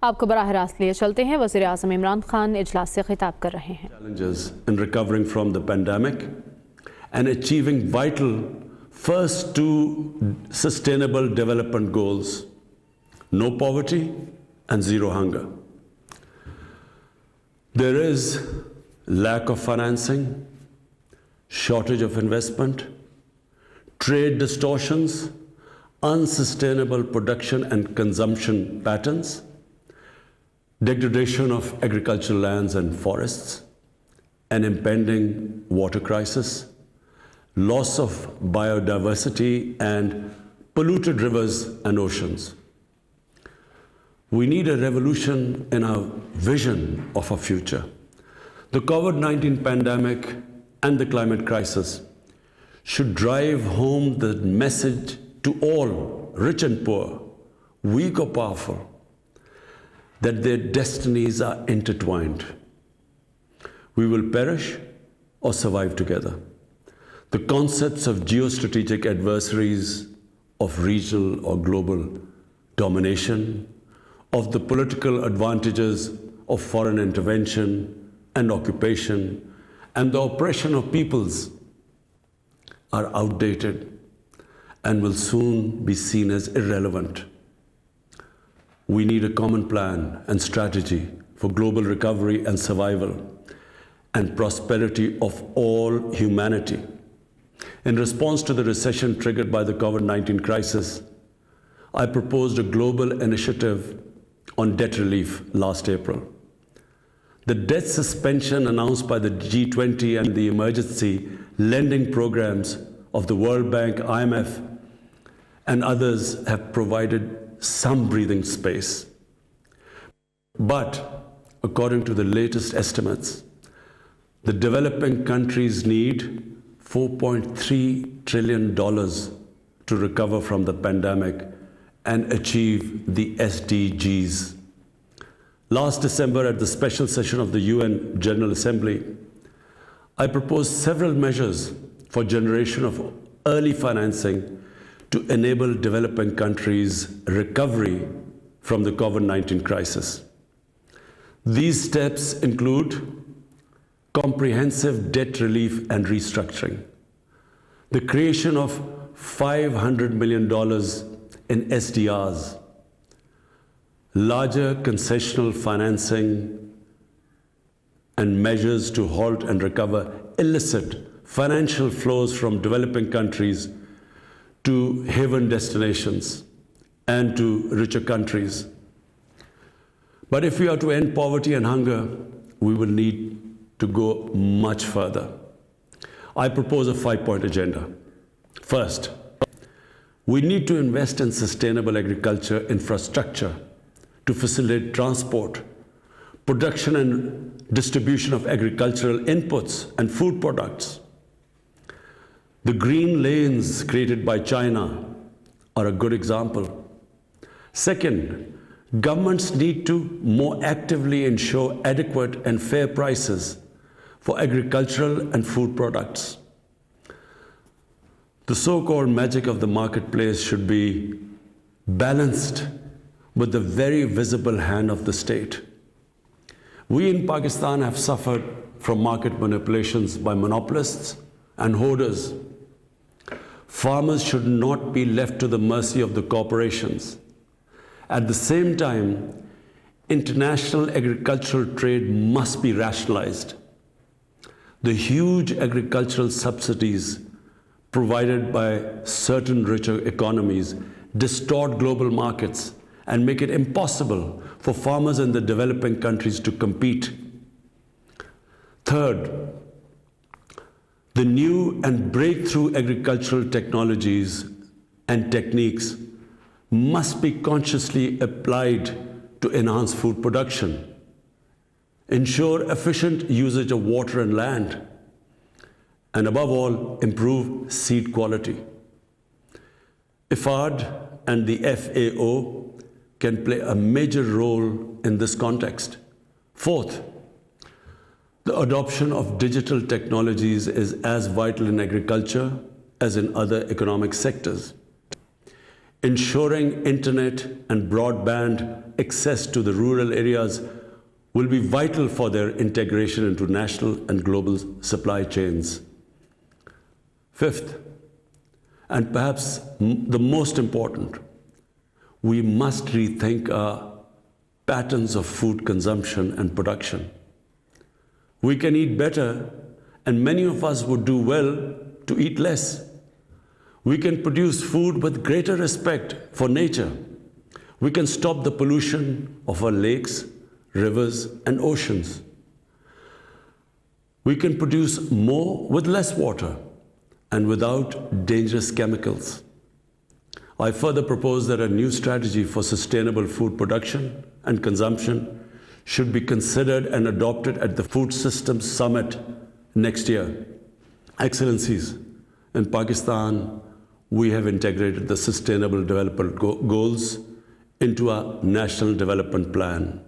आपको बराह रास्त लिए चलते हैं। वज़ीर आज़म इमरान खान इजलास से खिताब कर रहे हैं। Challenges in recovering from the pandemic and achieving vital first two sustainable development goals: no poverty and zero hunger. There is lack of financing, shortage of investment, trade distortions, unsustainable production and consumption patterns, degradation of agricultural lands and forests, an impending water crisis, loss of biodiversity, and polluted rivers and oceans. We need a revolution in our vision of our future. The COVID-19 pandemic and the climate crisis should drive home the message to all, rich and poor, weak or powerful, that their destinies are intertwined. We will perish or survive together. The concepts of geostrategic adversaries, of regional or global domination, of the political advantages of foreign intervention and occupation, and the oppression of peoples are outdated and will soon be seen as irrelevant. We need a common plan and strategy for global recovery and survival and prosperity of all humanity. In response to the recession triggered by the COVID-19 crisis, I proposed a global initiative on debt relief last April. The debt suspension announced by the G20 and the emergency lending programs of the World Bank, IMF, and others have provided some breathing space. But according to the latest estimates, the developing countries need $4.3 trillion to recover from the pandemic and achieve the SDGs. Last December, at the special session of the UN General Assembly, I proposed several measures for generation of early financing to enable developing countries' recovery from the COVID-19 crisis. These steps include comprehensive debt relief and restructuring, the creation of $500 million in SDRs, larger concessional financing, and measures to halt and recover illicit financial flows from developing countries to haven destinations and to richer countries. But if we are to end poverty and hunger, we will need to go much further. I propose a 5-point agenda. First, we need to invest in sustainable agriculture infrastructure to facilitate transport, production and distribution of agricultural inputs and food products. The green lanes created by China are a good example. Second, governments need to more actively ensure adequate and fair prices for agricultural and food products. The so-called magic of the marketplace should be balanced with the very visible hand of the state. We in Pakistan have suffered from market manipulations by monopolists and hoarders. Farmers should not be left to the mercy of the corporations. At the same time, international agricultural trade must be rationalized. The huge agricultural subsidies provided by certain richer economies distort global markets and make it impossible for farmers in the developing countries to compete. Third, the new and breakthrough agricultural technologies and techniques must be consciously applied to enhance food production, ensure efficient usage of water and land, and above all, improve seed quality. IFAD and the FAO can play a major role in this context. Fourth, the adoption of digital technologies is as vital in agriculture as in other economic sectors. ensuring internet and broadband access to the rural areas will be vital for their integration into national and global supply chains. Fifth, and perhaps the most important, we must rethink our patterns of food consumption and production. We can eat better, and many of us would do well to eat less. We can produce food with greater respect for nature. We can stop the pollution of our lakes, rivers, and oceans. We can produce more with less water and without dangerous chemicals. I further propose that a new strategy for sustainable food production and consumption should be considered and adopted at the Food Systems Summit next year. Excellencies, in Pakistan, we have integrated the Sustainable Development Goals into our National Development Plan.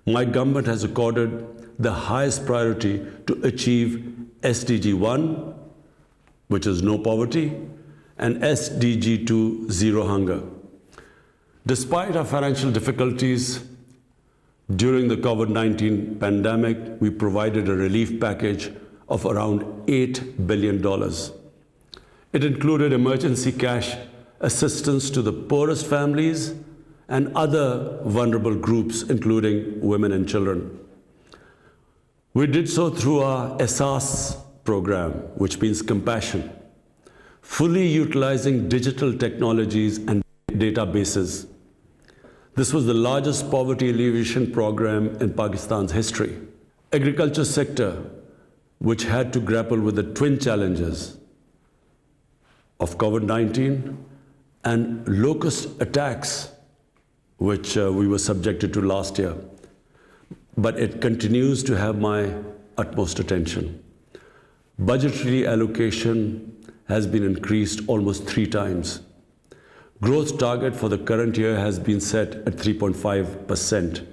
My government has accorded the highest priority to achieve SDG 1, which is no poverty, and SDG 2, zero hunger. Despite our financial difficulties, during the COVID-19 pandemic, we provided a relief package of around $8 billion. It included emergency cash assistance to the poorest families and other vulnerable groups, including women and children. We did so through our ESAS program, which means compassion, fully utilizing digital technologies and databases. This was the largest poverty alleviation program in Pakistan's history. Agriculture sector, which had to grapple with the twin challenges of COVID-19 and locust attacks, which we were subjected to last year. But it continues to have my utmost attention. Budgetary allocation has been increased almost 3 times. Growth target for the current year has been set at 3.5%.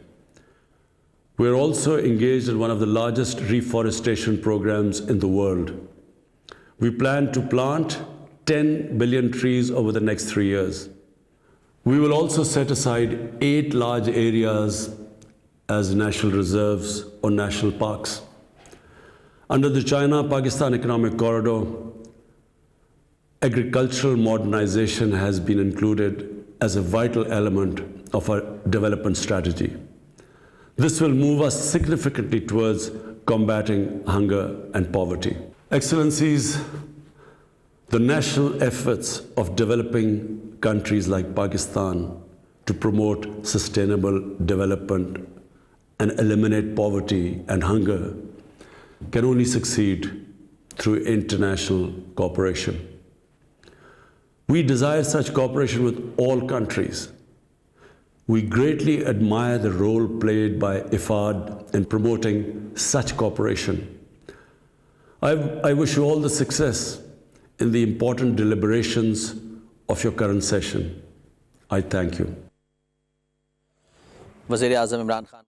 We are also engaged in one of the largest reforestation programs in the world. We plan to plant 10 billion trees over the next 3 years. We will also set aside 8 large areas as national reserves or national parks. Under the China-Pakistan Economic Corridor, agricultural modernization has been included as a vital element of our development strategy. This will move us significantly towards combating hunger and poverty. Excellencies, the national efforts of developing countries like Pakistan to promote sustainable development and eliminate poverty and hunger can only succeed through international cooperation. We desire such cooperation with all countries. We greatly admire the role played by IFAD in promoting such cooperation. I wish you all the success in the important deliberations of your current session. I thank you. वज़ीर-ए-आज़म इमरान खान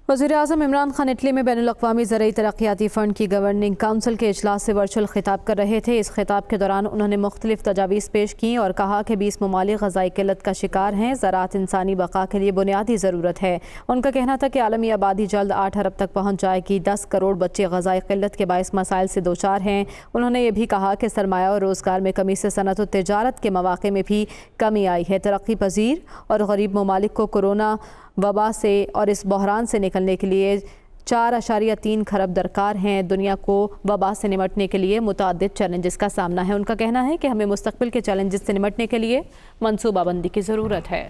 वज़ीर-ए-आज़म Imran Khan Italy में बैनुल-अक़वामी ज़रई तरक्याती fund की governing council के इजलास से virtual खिताब कर रहे थे। इस खिताब के दौरान उन्होंने मुख्तलिफ तजावीज़ पेश की और कहा कि 20 ममालिक ग़ज़ाई क़िल्लत का शिकार हैं। ज़राअत इंसानी बक़ा के लिए बुनियादी ज़रूरत है। उनका कहना था कि आलमी आबादी जल्द 8 अरब तक पहुँच जाएगी। 10 करोड़ बच्चे ग़ज़ाई क़िल्लत के बाइस मसाइल से दो चार हैं। उन्होंने ये भी कहा कि सरमाया और रोज़गार में कमी से सनअत और तिजारत के मौक़े में भी कमी आई है। तरक्की पजीर और गरीब ममालिक को कोरोना वबा से और इस बहरान से निकलने के लिए 4.3 खरब दरकार हैं। दुनिया को वबा से निमटने के लिए मुतअद्दिद चैलेंजेस का सामना है। उनका कहना है कि हमें मुस्तक़बिल के चैलेंजेस से निमटने के लिए मनसूबाबंदी की ज़रूरत है।